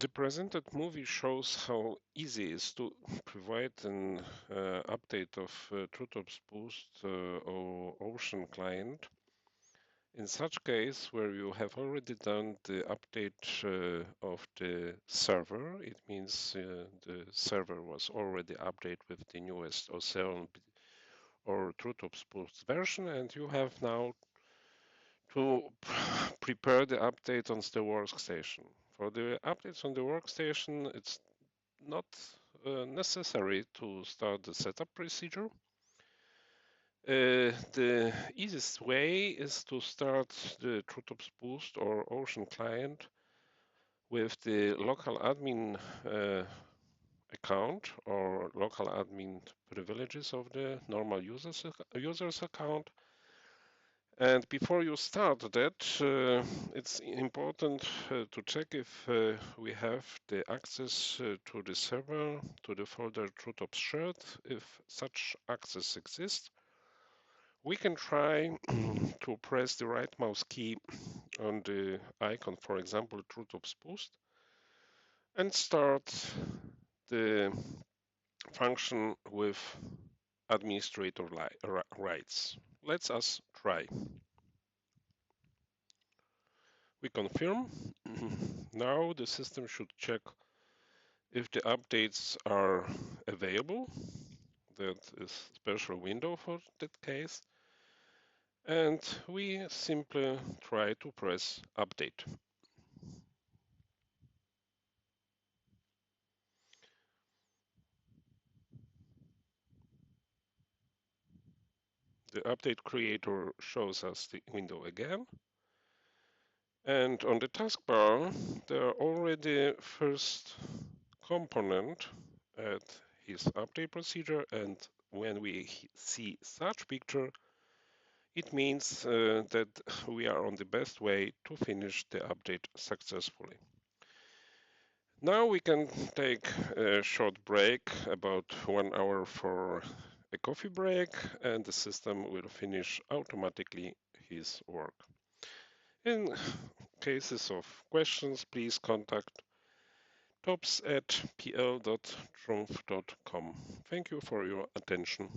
The presented movie shows how easy it is to provide an update of TruTopsBoost or Oseon Client. In such case, where you have already done the update of the server, it means the server was already updated with the newest Oseon or TruTopsBoost version, and you have now to prepare the update on the workstation. For the updates on the workstation, it's not necessary to start the setup procedure. The easiest way is to start the TruTopsBoost or Oseon Client with the local admin account or local admin privileges of the normal user's account. And before you start that, it's important to check if we have the access to the server, to the folder TruTops shared. If such access exists, we can try to press the right mouse key on the icon, for example, TruTopsBoost, and start the function with administrator rights. Let's us try. We confirm. Now the system should check if the updates are available. That is a special window for that case. And we simply try to press update. The update creator shows us the window again. And on the taskbar, there are already first component at his update procedure. And when we see such picture, it means that we are on the best way to finish the update successfully. Now we can take a short break, about 1 hour for a coffee break, and the system will finish automatically his work. In cases of questions, please contact tops@pl.trumpf.com. Thank you for your attention.